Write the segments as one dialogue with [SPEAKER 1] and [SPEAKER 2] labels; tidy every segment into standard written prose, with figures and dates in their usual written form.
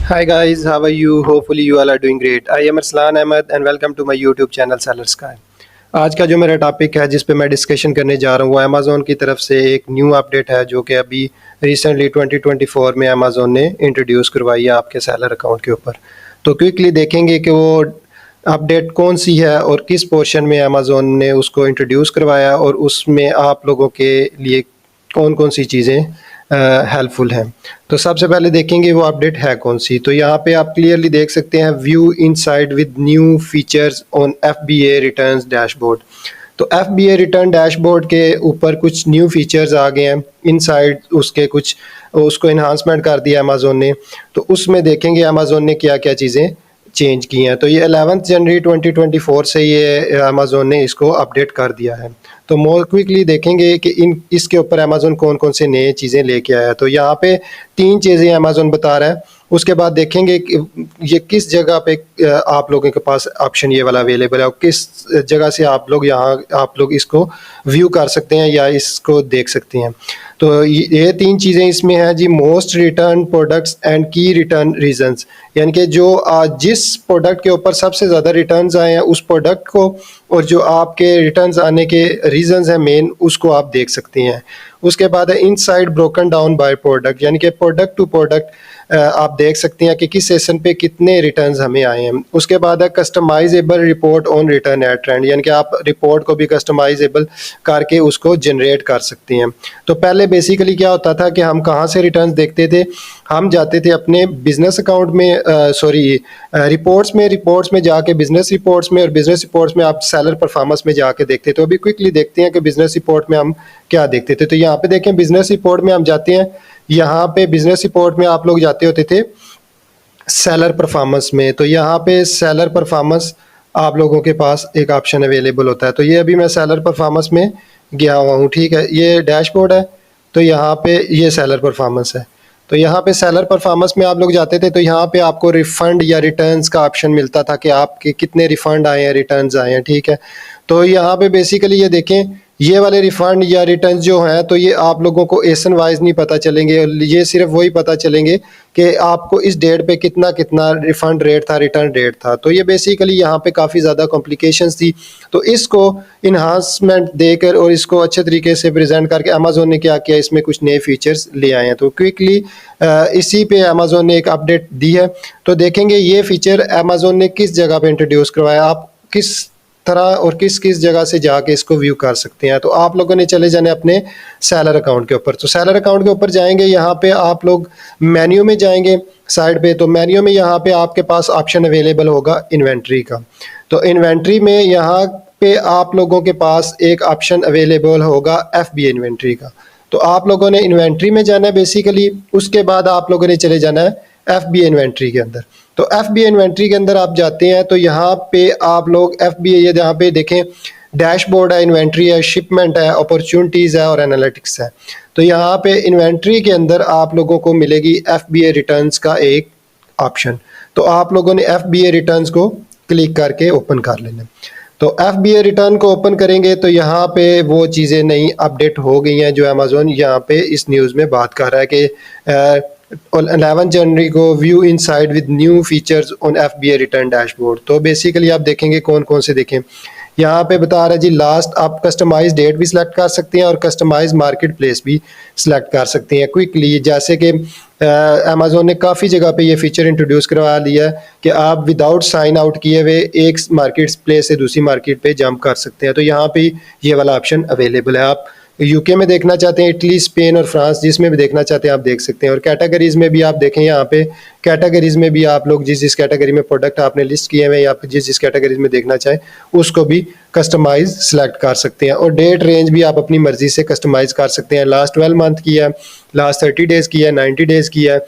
[SPEAKER 1] Hi guys, how are you? Hopefully you all are doing great. I am Arslan Ahmed and welcome to my YouTube channel Seller Sky. आज का जो मेरा topic है जिस पे मैं डिस्कशन करने जा रहा हूँ वो अमेज़ोन की तरफ से एक न्यू अपडेट है जो कि अभी रिसेंटली 2024 में अमेज़ोन ने इंट्रोड्यूस करवाई है आपके सेलर अकाउंट के ऊपर। तो क्विकली देखेंगे कि वो अपडेट कौन सी है और किस पोर्शन में अमेज़ोन ने उसको इंट्रोड्यूस करवाया और उसमें आप लोगों के लिए कौन कौन सी चीज़ें हेल्पफुल हैं। तो सबसे पहले देखेंगे वो अपडेट है कौन सी। तो यहाँ पे आप क्लियरली देख सकते हैं view inside with new features on FBA returns dashboard. तो FBA रिटर्न डैशबोर्ड के ऊपर कुछ न्यू फीचर्स आ गए हैं इनसाइड, उसके कुछ उसको इन्हांसमेंट कर दिया अमेज़ोन ने। तो उसमें देखेंगे अमेज़ोन ने क्या क्या चीज़ें चेंज की हैं। तो ये 11 जनवरी 2024 से ये अमेज़ोन ने इसको अपडेट कर दिया है। तो मोर क्विकली देखेंगे कि इसके ऊपर अमेज़ोन कौन कौन से नए चीज़ें लेके आया। तो यहाँ पे 3 चीज़ें अमेज़ोन बता रहा है। उसके बाद देखेंगे कि ये किस जगह पे आप लोगों के पास ऑप्शन ये वाला अवेलेबल है और किस जगह से आप लोग इसको व्यू कर सकते हैं या इसको देख सकते हैं। तो ये 3 चीज़ें इसमें हैं जी। मोस्ट रिटर्न प्रोडक्ट्स एंड की रिटर्न रीजंस, यानी कि जो जिस प्रोडक्ट के ऊपर सबसे ज़्यादा रिटर्न्स आए हैं उस प्रोडक्ट को और जो आपके रिटर्न्स आने के रीजंस हैं मेन, उसको आप देख सकते हैं। उसके बाद है inside broken down by product, यानी कि प्रोडक्ट टू प्रोडक्ट आप देख सकते हैं कि किस सेशन पे कितने रिटर्न्स हमें आए हैं। उसके बाद है customizable report on return at trend, यानी कि आप रिपोर्ट को भी कस्टमाइजेबल करके उसको जनरेट कर सकते हैं। तो पहले बेसिकली क्या होता था कि हम कहाँ से रिटर्न्स देखते थे, हम जाते थे अपने बिजनेस अकाउंट में रिपोर्ट्स में जाके बिजनेस रिपोर्ट्स में, और बिजनेस रिपोर्ट्स में आप सेलर परफॉर्मेंस में जाके देखते थे। तो अभी क्विकली देखते हैं कि बिजनेस रिपोर्ट में हम क्या देखते थे। तो यहाँ पे देखें बिजनेस रिपोर्ट में हम जाते हैं, यहाँ पे बिजनेस रिपोर्ट में आप लोग जाते होते थे सेलर परफॉर्मेंस में। तो यहाँ पे सेलर परफॉर्मेंस आप लोगों के पास एक ऑप्शन अवेलेबल होता है। तो ये अभी मैं सेलर परफॉर्मेंस में गया हुआ हूँ, ठीक है। ये डैशबोर्ड है, तो यहाँ पे ये सेलर परफॉर्मेंस है। तो यहाँ पे सेलर परफॉर्मेंस में आप लोग जाते थे तो यहाँ पे आपको रिफंड या रिटर्न्स का ऑप्शन मिलता था कि आपके कितने रिफंड आए हैं, रिटर्न्स आए हैं, ठीक है। तो यहाँ पे बेसिकली ये देखें, ये वाले रिफंड या रिटर्न जो हैं तो ये आप लोगों को एसन वाइज नहीं पता चलेंगे, ये सिर्फ वही पता चलेंगे कि आपको इस डेट पे कितना कितना रिफंड रेट था, रिटर्न रेट था। तो ये बेसिकली यहाँ पे काफ़ी ज़्यादा कॉम्प्लिकेशंस थी। तो इसको इन्हांसमेंट देकर और इसको अच्छे तरीके से प्रेजेंट करके अमेज़ोन ने क्या किया, इसमें कुछ नए फीचर्स ले आए हैं। तो क्विकली इसी पे अमेज़ोन ने एक अपडेट दी है। तो देखेंगे ये फीचर अमेज़ोन ने किस जगह पे इंट्रोड्यूस करवाया, आप किस तरह और किस किस जगह से जाके इसको व्यू कर सकते हैं। तो आप लोगों ने चले जाने अपने सेलर अकाउंट के ऊपर। तो सेलर अकाउंट के ऊपर जाएंगे, यहाँ पे आप लोग मेन्यू में जाएंगे साइड पे। तो मेन्यू में यहाँ पे आपके पास ऑप्शन अवेलेबल होगा इन्वेंट्री का। तो इन्वेंट्री में यहाँ पे आप लोगों के पास एक ऑप्शन अवेलेबल होगा FBA इन्वेंट्री का। तो आप लोगों ने इन्वेंट्री में जाना है बेसिकली, उसके बाद आप लोगों ने चले जाना है FBA इन्वेंट्री के अंदर। तो FBA इन्वेंट्री के अंदर आप जाते हैं तो यहाँ पे आप लोग FBA, ये यहाँ पे देखें डैशबोर्ड है, इन्वेंट्री है, शिपमेंट है, अपॉर्चुनिटीज़ है और एनालिटिक्स है। तो यहाँ पे इन्वेंट्री के अंदर आप लोगों को मिलेगी FBA रिटर्न्स का एक ऑप्शन। तो आप लोगों ने FBA रिटर्न्स को क्लिक करके ओपन कर लेना। तो FBA रिटर्न को ओपन करेंगे तो यहाँ पे वो चीज़ें नई अपडेट हो गई हैं जो अमेज़ोन यहाँ पे इस न्यूज़ में बात कर रहा है कि 11 जनवरी को view inside with new features on FBA return dashboard. तो बेसिकली आप देखेंगे कौन कौन से देखें, यहाँ पे बता रहा है जी लास्ट, आप कस्टमाइज डेट भी सिलेक्ट कर सकते हैं और कस्टमाइज मार्केट प्लेस भी सिलेक्ट कर सकते हैं क्विकली। जैसे कि अमेज़ोन ने काफ़ी जगह पे ये फीचर इंट्रोड्यूस करवा लिया है कि आप विदाउट साइन आउट किए हुए एक मार्केट प्लेस से दूसरी मार्केट पे जंप कर सकते हैं। तो यहाँ पे ये वाला ऑप्शन अवेलेबल है। आप UK में देखना चाहते हैं, इटली, स्पेन और फ्रांस, जिसमें भी देखना चाहते हैं आप देख सकते हैं। और कैटेगरीज में भी आप देखें, यहाँ पे कैटेगरीज में भी आप लोग जिस जिस कैटेगरी में प्रोडक्ट आपने लिस्ट किए हुए या फिर जिस जिस कैटेगरीज में देखना चाहें उसको भी कस्टमाइज सेलेक्ट कर सकते हैं। और डेट रेंज भी आप अपनी मर्जी से कस्टमाइज कर सकते हैं। लास्ट 12 मंथ की है, लास्ट 30 डेज़ की है, 90 डेज़ की है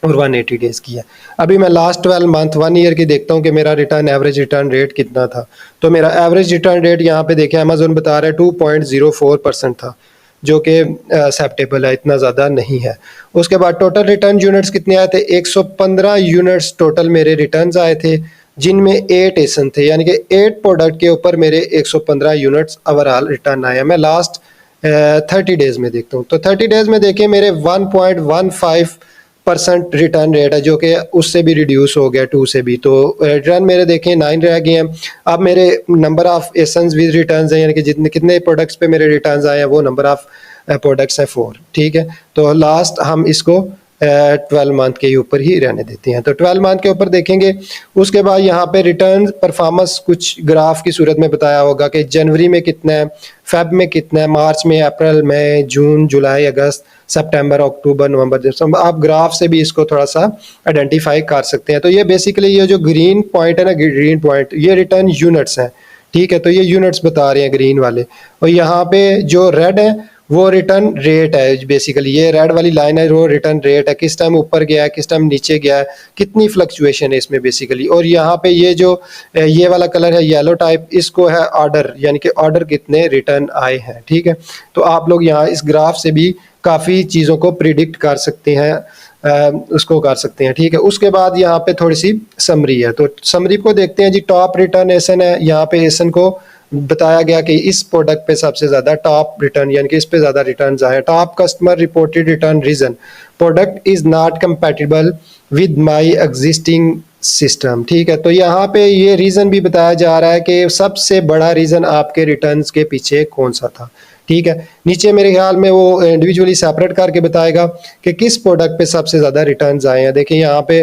[SPEAKER 1] और 180 डेज़ की है। अभी मैं लास्ट 12 मंथ 1 ईयर की देखता हूँ कि मेरा एवरेज रिटर्न रेट कितना था। तो मेरा एवरेज रिटर्न रेट यहाँ पे देखें अमेज़ोन बता रहा है 2.04% था, जो कि एक्सेप्टेबल है, इतना ज़्यादा नहीं है। उसके बाद टोटल रिटर्न यूनिट्स कितने आए थे, 115 यूनिट्स टोटल मेरे रिटर्न्स आए थे, जिनमें 8 एसन थे, यानी कि 8 प्रोडक्ट के ऊपर मेरे 115 यूनिट्स ओवरऑल रिटर्न आए हैं। मैं लास्ट 30 डेज़ में देखता हूँ। तो 30 डेज़ में देखें मेरे 1.15 परसेंट रिटर्न रेट है, जो कि उससे भी रिड्यूस हो गया 2 से भी। तो रिटर्न मेरे देखें 9 रह गए हैं। अब मेरे number of essence with returns हैं, यानी कि जितने कितने प्रोडक्ट्स पे मेरे रिटर्न्स आए हैं, वो नंबर ऑफ प्रोडक्ट्स हैं 4। ठीक है, तो लास्ट हम इसको 12 मंथ के ऊपर ही रहने देते हैं। तो 12 मंथ के ऊपर देखेंगे। उसके बाद यहाँ पे रिटर्न परफॉर्मेंस कुछ ग्राफ की सूरत में बताया होगा कि जनवरी में कितना है, फेब में कितना है, मार्च में, अप्रैल, मई, जून, जुलाई, अगस्त, सितंबर, अक्टूबर, नवंबर, दिसंबर। आप ग्राफ से भी इसको थोड़ा सा आइडेंटिफाई कर सकते हैं। तो ये बेसिकली ये जो ग्रीन पॉइंट है ना, ग्रीन पॉइंट, ये रिटर्न यूनिट्स हैं। ठीक है, तो ये यूनिट्स बता रहे हैं ग्रीन वाले। और यहाँ पे जो रेड है वो रिटर्न रेट है। बेसिकली ये रेड वाली लाइन है, वो रिटर्न रेट है, किस टाइम ऊपर गया है, किस टाइम नीचे गया है, कितनी फ्लक्चुएशन है इसमें बेसिकली। और यहाँ पे ये जो ये वाला कलर है येलो टाइप, इसको है ऑर्डर, यानी कि ऑर्डर कितने रिटर्न आए हैं। ठीक है, तो आप लोग यहाँ इस ग्राफ से भी काफ़ी चीज़ों को प्रिडिक्ट कर सकते हैं, उसको कर सकते हैं। ठीक है, उसके बाद यहाँ पे थोड़ी सी समरी है, तो समरी को देखते हैं जी। टॉप रिटर्न एसन है, यहाँ पे एसन को बताया गया कि इस प्रोडक्ट पे सबसे ज़्यादा टॉप रिटर्न, यानी कि इस पे ज़्यादा रिटर्न आए। Top customer reported return reason, product is not compatible with my existing system. ठीक है, तो यहाँ पे ये रीज़न भी बताया जा रहा है कि सबसे बड़ा रीज़न आपके रिटर्न्स के पीछे कौन सा था। ठीक है, नीचे मेरे ख्याल में वो इंडिविजुअली सेपरेट करके बताएगा कि किस प्रोडक्ट पे सबसे ज़्यादा रिटर्न्स आए हैं। देखिए यहाँ पे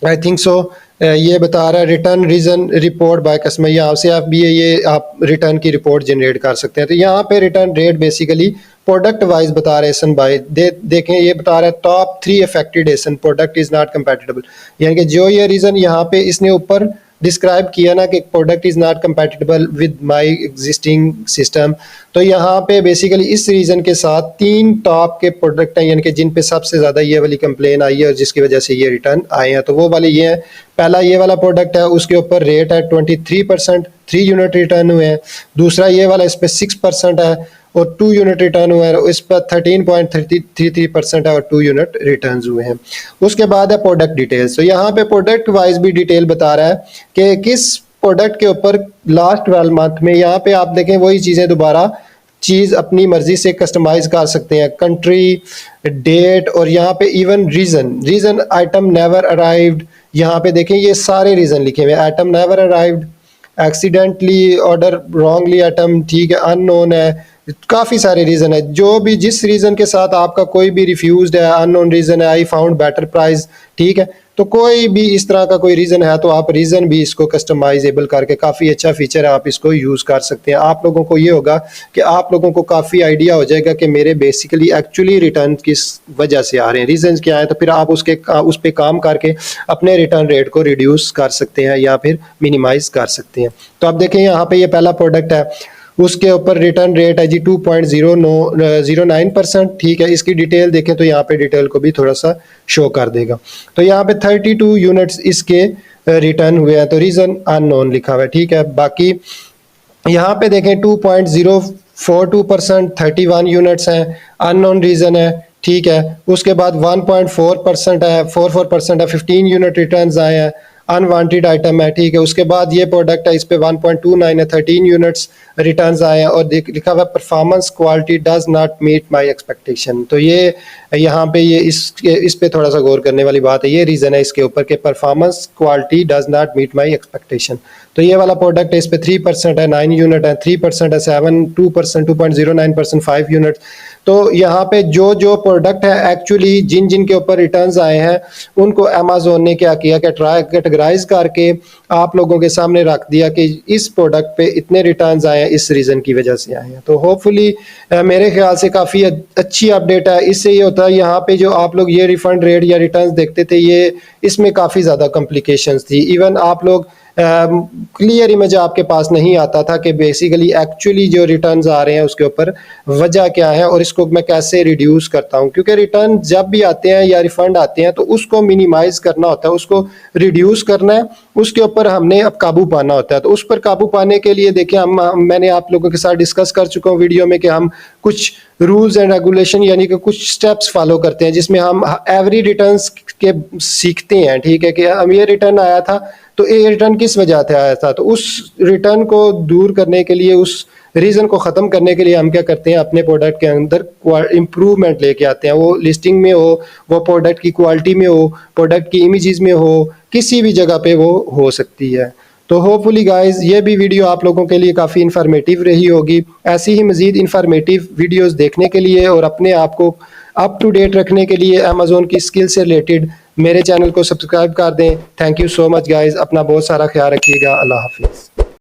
[SPEAKER 1] आई थिंक सो ये बता रहा है return reason report by customer, यहाँ से आप भी ये आप रिटर्न की रिपोर्ट जनरेट कर सकते हैं। तो यहाँ पे return rate basically product wise बता रहे हैं बाय देखें, ये बता रहा है top 3 affected essence product is not compatible, यानी कि जो ये रीजन यहाँ पे इसने ऊपर डिस्क्राइब किया ना कि product is not compatible with my existing system, तो यहाँ पे बेसिकली इस रीजन के साथ 3 टॉप के प्रोडक्ट हैं, यानी कि जिन पे सबसे ज़्यादा ये वाली कंप्लेन आई है और जिसकी वजह से ये रिटर्न आए हैं। तो वो वाले ये हैं, पहला ये वाला प्रोडक्ट है, उसके ऊपर रेट है 23%, 3 यूनिट रिटर्न हुए हैं। दूसरा ये वाला, इस पर 6% है और 2 यूनिट रिटर्न हुए हैं। इस पर 13.33% है और 2 यूनिट रिटर्न हुए हैं। उसके बाद है प्रोडक्ट डिटेल्स, तो यहाँ पे प्रोडक्ट वाइज भी डिटेल बता रहा है कि किस प्रोडक्ट के ऊपर लास्ट 12 मंथ में, यहाँ पे आप देखें वही चीज़ें दोबारा चीज़ अपनी मर्जी से कस्टमाइज कर सकते हैं, कंट्री, डेट, और यहाँ पे even reason item never arrived, यहाँ पे देखें ये सारे रीज़न लिखे हुए हैं। Item never arrived, accidentally order wrongly item, ठीक है, अननोन है, काफ़ी सारे रीज़न है। जो भी जिस रीज़न के साथ आपका कोई भी रिफ्यूज्ड है, अननोन रीज़न है, आई फाउंड बेटर प्राइस, ठीक है, तो कोई भी इस तरह का कोई रीज़न है तो आप रीज़न भी इसको कस्टमाइजेबल करके, काफ़ी अच्छा फीचर है, आप इसको यूज़ कर सकते हैं। आप लोगों को ये होगा कि आप लोगों को काफ़ी आइडिया हो जाएगा कि मेरे बेसिकली एक्चुअली रिटर्न किस वजह से आ रहे हैं, रीज़न क्या है, तो फिर आप उस पर काम करके अपने रिटर्न रेट को रिड्यूस कर सकते हैं या फिर मिनिमाइज़ कर सकते हैं। तो आप देखें यहाँ पे ये पहला प्रोडक्ट है, उसके ऊपर रिटर्न रेट है जी 2.09%। ठीक है, इसकी डिटेल देखें तो यहाँ पे डिटेल को भी थोड़ा सा शो कर देगा। तो यहाँ पे 32 यूनिट्स इसके रिटर्न हुए हैं, तो रीज़न अननोन लिखा हुआ है। ठीक है, बाकी यहाँ पे देखें 2.042%, 31 यूनिट्स हैं, अननोन रीज़न है। ठीक है, उसके बाद 1.4% है, 44% है, 15 यूनिट रिटर्न्स आए हैं, अनवांटेड आइटम है। ठीक है, उसके बाद ये प्रोडक्ट है, इस पे 1.29 है, 13 यूनिट्स रिटर्न्स आए हैं और लिखा हुआ performance quality does not meet my expectation. तो ये यहाँ पे ये इस पे थोड़ा सा गौर करने वाली बात है, ये रीज़न है इसके ऊपर कि performance quality does not meet my expectation. तो ये वाला प्रोडक्ट है, इस पे 3% है, 9 यूनिट है, 3% है, 7, 2%, 2.09%, 5 यूनिट। तो यहाँ पे जो जो प्रोडक्ट है एक्चुअली जिन जिन के ऊपर रिटर्न्स आए हैं उनको अमेज़न ने क्या किया कि कैटेगराइज करके आप लोगों के सामने रख दिया कि इस प्रोडक्ट पे इतने रिटर्न्स आए हैं, इस रीज़न की वजह से आए हैं। तो होपफुली मेरे ख्याल से काफ़ी अच्छी अपडेट है। इससे ये होता है यहाँ पे जो आप लोग ये रिफंड रेट या रिटर्न्स देखते थे, ये इसमें काफ़ी ज़्यादा कॉम्प्लिकेशंस थी। इवन आप लोग क्लियर इमेज आपके पास नहीं आता था कि बेसिकली एक्चुअली जो रिटर्न्स आ रहे हैं उसके ऊपर वजह क्या है और इसको मैं कैसे रिड्यूस करता हूं, क्योंकि रिटर्न जब भी आते हैं या रिफंड आते हैं तो उसको मिनिमाइज करना होता है, उसको रिड्यूस करना है, उसके ऊपर हमने अब काबू पाना होता है। तो उस पर काबू पाने के लिए देखिए मैंने आप लोगों के साथ डिस्कस कर चुका हूँ वीडियो में कि हम कुछ रूल्स एंड रेगुलेशन यानी कि कुछ स्टेप्स फॉलो करते हैं जिसमें हम एवरी रिटर्न्स के सीखते हैं। ठीक है, कि हम ये रिटर्न आया था तो ये रिटर्न किस वजह से आया था, तो उस रिटर्न को दूर करने के लिए, उस रीज़न को ख़त्म करने के लिए हम क्या करते हैं, अपने प्रोडक्ट के अंदर इम्प्रूवमेंट लेके आते हैं। वो लिस्टिंग में हो, वो प्रोडक्ट की क्वालिटी में हो, प्रोडक्ट की इमेजेस में हो, किसी भी जगह पे वो हो सकती है। तो होपफुली गाइस ये भी वीडियो आप लोगों के लिए काफ़ी इन्फॉर्मेटिव रही होगी। ऐसी ही मज़ीद इन्फॉर्मेटिव वीडियोस देखने के लिए और अपने आप को अप टू डेट रखने के लिए अमेज़न की स्किल से रिलेटेड मेरे चैनल को सब्सक्राइब कर दें। Thank you so much guys, अपना बहुत सारा ख्याल रखिएगा। अल्लाह हाफिज़।